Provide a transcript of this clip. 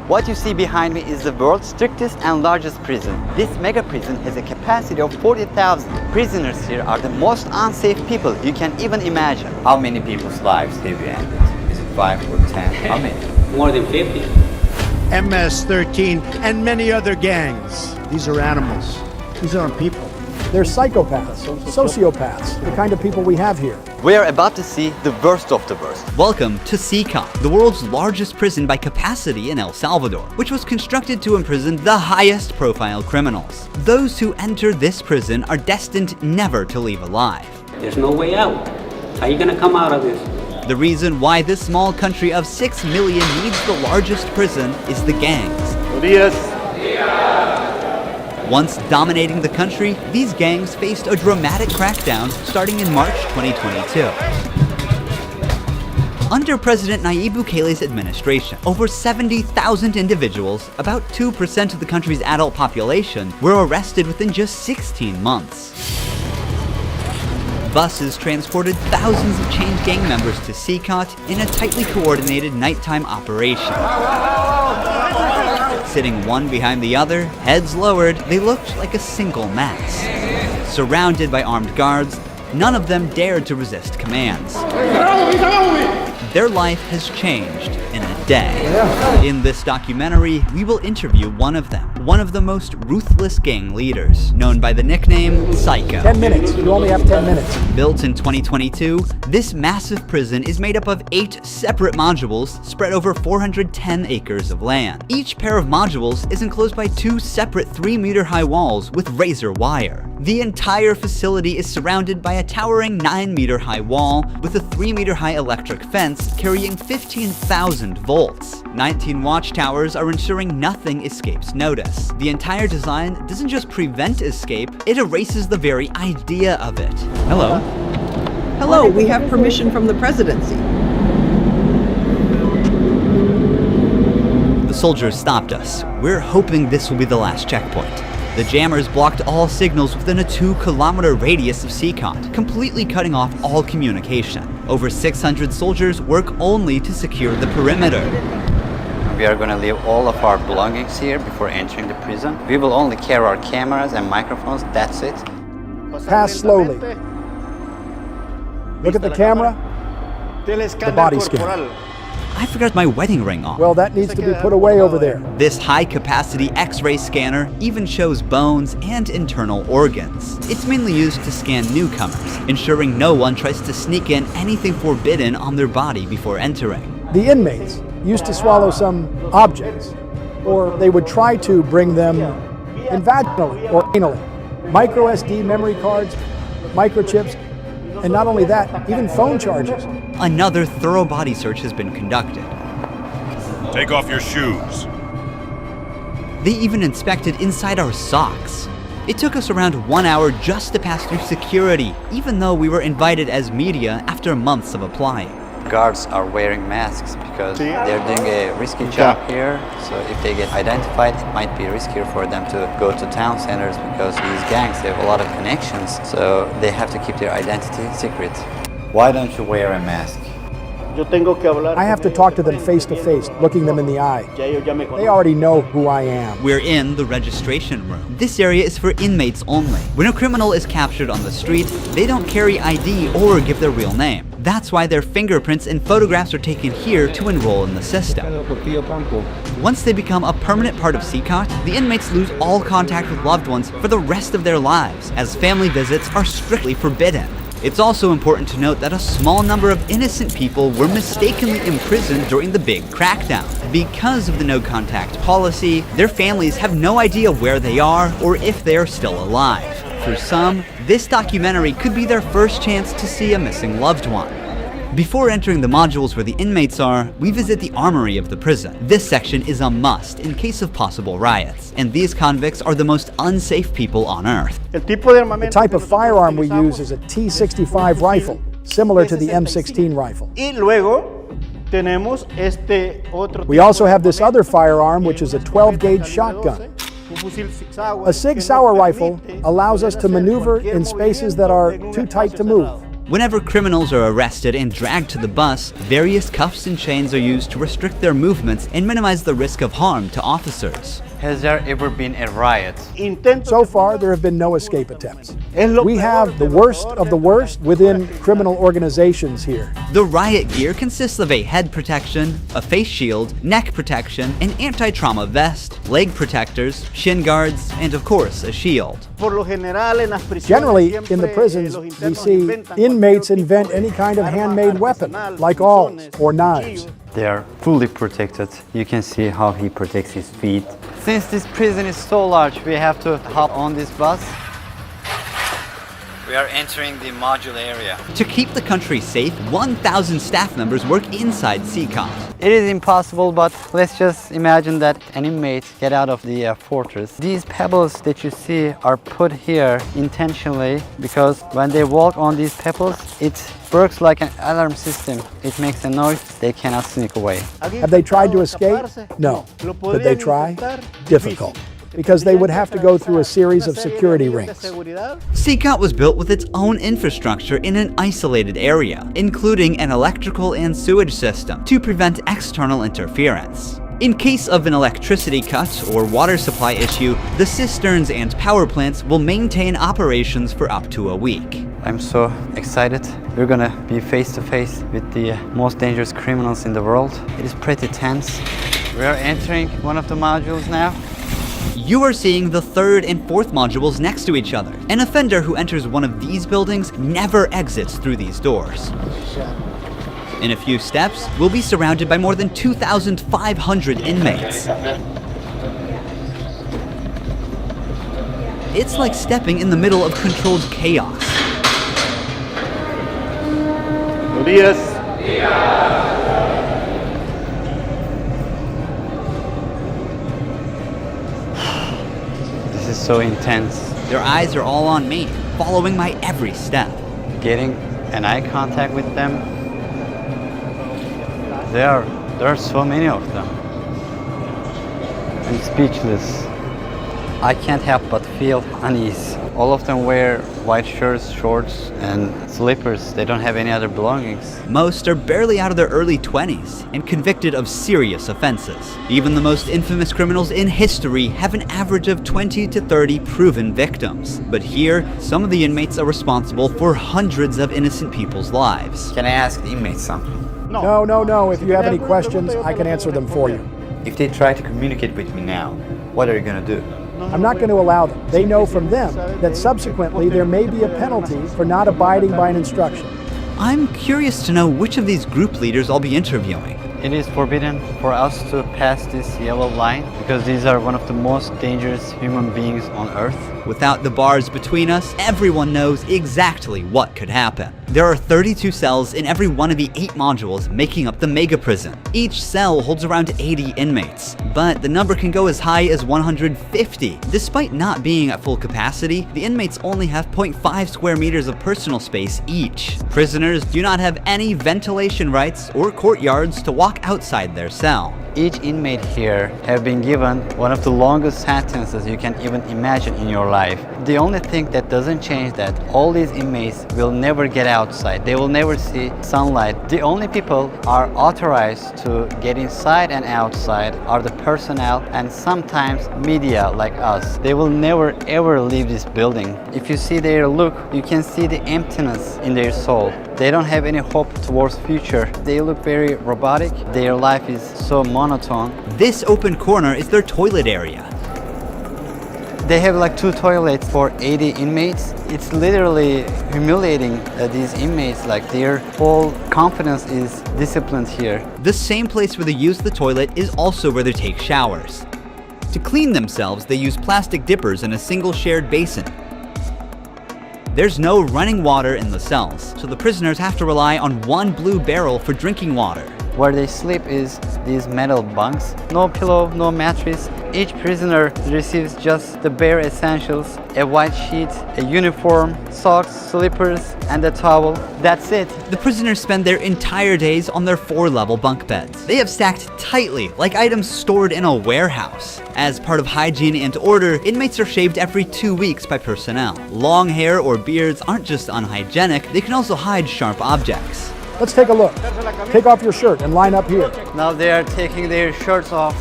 What you see behind me is the world's strictest and largest prison. This mega prison has a capacity of 40,000. Prisoners here are the most unsafe people you can even imagine. How many people's lives have you ended? Is it 5 or 10? How many? More than 50. MS-13 and many other gangs. These are animals. These aren't people. They're psychopaths, sociopaths, the kind of people we have here. We are about to see the worst of the worst. Welcome to CICOT, the world's largest prison by capacity in El Salvador, which was constructed to imprison the highest profile criminals. Those who enter this prison are destined never to leave alive. There's no way out. How are you gonna come out of this? The reason why this small country of 6 million needs the largest prison is the gangs. Once dominating the country, these gangs faced a dramatic crackdown starting in March 2022. Under President Nayib Bukele's administration, over 70,000 individuals, about 2% of the country's adult population, were arrested within just 16 months. Buses transported thousands of chained gang members to CICOT in a tightly coordinated nighttime operation. Sitting one behind the other, heads lowered, they looked like a single mass. Surrounded by armed guards, none of them dared to resist commands. Their life has changed in a day. In this documentary, we will interview one of them, one of the most ruthless gang leaders, known by the nickname Psycho. 10 minutes. You only have 10 minutes. Built in 2022, this massive prison is made up of 8 separate modules spread over 410 acres of land. Each pair of modules is enclosed by 2 separate 3-meter-high walls with razor wire. The entire facility is surrounded by a towering 9-meter-high wall with a 3-meter-high electric fence carrying 15,000 volts. 19 watchtowers are ensuring nothing escapes notice. The entire design doesn't just prevent escape, it erases the very idea of it. Hello. Hello, we have permission from the presidency. The soldiers stopped us. We're hoping this will be the last checkpoint. The jammers blocked all signals within a 2-kilometer radius of CICOT, completely cutting off all communication. Over 600 soldiers work only to secure the perimeter. We are going to leave all of our belongings here before entering the prison. We will only carry our cameras and microphones, that's it. Pass slowly. Look at the camera. The body scan. I forgot my wedding ring on. Well, that needs to be put away over there. This high-capacity X-ray scanner even shows bones and internal organs. It's mainly used to scan newcomers, ensuring no one tries to sneak in anything forbidden on their body before entering. The inmates used to swallow some objects, or they would try to bring them in vaginally or anally. Micro SD memory cards, microchips, and not only that, even phone charges. Another thorough body search has been conducted. Take off your shoes. They even inspected inside our socks. It took us around 1 hour just to pass through security, even though we were invited as media after months of applying. Guards are wearing masks because they're doing a risky job here. So if they get identified, it might be riskier for them to go to town centers because these gangs, they have a lot of connections. So they have to keep their identity secret. Why don't you wear a mask? I have to talk to them face to face, looking them in the eye. They already know who I am. We're in the registration room. This area is for inmates only. When a criminal is captured on the street, they don't carry ID or give their real name. That's why their fingerprints and photographs are taken here to enroll in the system. Once they become a permanent part of CICOT, the inmates lose all contact with loved ones for the rest of their lives, as family visits are strictly forbidden. It's also important to note that a small number of innocent people were mistakenly imprisoned during the big crackdown. Because of the no-contact policy, their families have no idea where they are or if they are still alive. For some, this documentary could be their first chance to see a missing loved one. Before entering the modules where the inmates are, we visit the armory of the prison. This section is a must in case of possible riots, and these convicts are the most unsafe people on earth. The type of firearm we use is a T65 rifle, similar to the M16 rifle. We also have this other firearm, which is a 12-gauge shotgun. A Sig Sauer rifle allows us to maneuver in spaces that are too tight to move. Whenever criminals are arrested and dragged to the bus, various cuffs and chains are used to restrict their movements and minimize the risk of harm to officers. Has there ever been a riot? So far, there have been no escape attempts. We have the worst of the worst within criminal organizations here. The riot gear consists of a head protection, a face shield, neck protection, an anti-trauma vest, leg protectors, shin guards, and of course, a shield. Generally, in the prisons, we see inmates invent any kind of handmade weapon, like awls or knives. They are fully protected. You can see how he protects his feet. Since this prison is so large, we have to hop on this bus. We are entering the module area. To keep the country safe, 1,000 staff members work inside CCOT. It is impossible, but let's just imagine that an inmate get out of the fortress. These pebbles that you see are put here intentionally because when they walk on these pebbles, it works like an alarm system. It makes a noise, they cannot sneak away. Have they tried to escape? No. Could they try? Difficult, because they would have to go through a series of security rings. CCOT was built with its own infrastructure in an isolated area, including an electrical and sewage system to prevent external interference. In case of an electricity cut or water supply issue, the cisterns and power plants will maintain operations for up to a week. I'm so excited. We're gonna be face to face with the most dangerous criminals in the world. It is pretty tense. We are entering one of the modules now. You are seeing the third and fourth modules next to each other. An offender who enters one of these buildings never exits through these doors. In a few steps, we'll be surrounded by more than 2,500 inmates. It's like stepping in the middle of controlled chaos. This is so intense. Their eyes are all on me, following my every step. Getting an eye contact with them. There are so many of them. I'm speechless. I can't help but feel unease. All of them wear white shirts, shorts, and slippers. They don't have any other belongings. Most are barely out of their early 20s and convicted of serious offenses. Even the most infamous criminals in history have an average of 20 to 30 proven victims. But here, some of the inmates are responsible for hundreds of innocent people's lives. Can I ask the inmates something? No. If you have any questions, I can answer them for you. If they try to communicate with me now, what are you gonna do? I'm not going to allow them. They know from them that subsequently there may be a penalty for not abiding by an instruction. I'm curious to know which of these group leaders I'll be interviewing. It is forbidden for us to pass this yellow line because these are one of the most dangerous human beings on Earth. Without the bars between us, everyone knows exactly what could happen. There are 32 cells in every one of the 8 modules making up the mega prison. Each cell holds around 80 inmates, but the number can go as high as 150. Despite not being at full capacity, the inmates only have 0.5 square meters of personal space each. Prisoners do not have any ventilation rights or courtyards to walk outside their cell. Each inmate here have been given one of the longest sentences you can even imagine in your life. The only thing that doesn't change that all these inmates will never get outside. They will never see sunlight. The only people are authorized to get inside and outside are the personnel and sometimes media like us. They will never ever leave this building. If you see their look, you can see the emptiness in their soul. They don't have any hope towards future. They look very robotic. Their life is so monotone. This open corner is their toilet area. They have like 2 toilets for 80 inmates. It's literally humiliating these inmates. Like their whole confidence is disciplined here. The same place where they use the toilet is also where they take showers. To clean themselves, they use plastic dippers in a single shared basin. There's no running water in the cells, so the prisoners have to rely on one blue barrel for drinking water. Where they sleep is these metal bunks. No pillow, no mattress. Each prisoner receives just the bare essentials: a white sheet, a uniform, socks, slippers, and a towel. That's it. The prisoners spend their entire days on their 4-level bunk beds. They have stacked tightly, like items stored in a warehouse. As part of hygiene and order, inmates are shaved every 2 weeks by personnel. Long hair or beards aren't just unhygienic, they can also hide sharp objects. Let's take a look. Take off your shirt and line up here. Now they are taking their shirts off.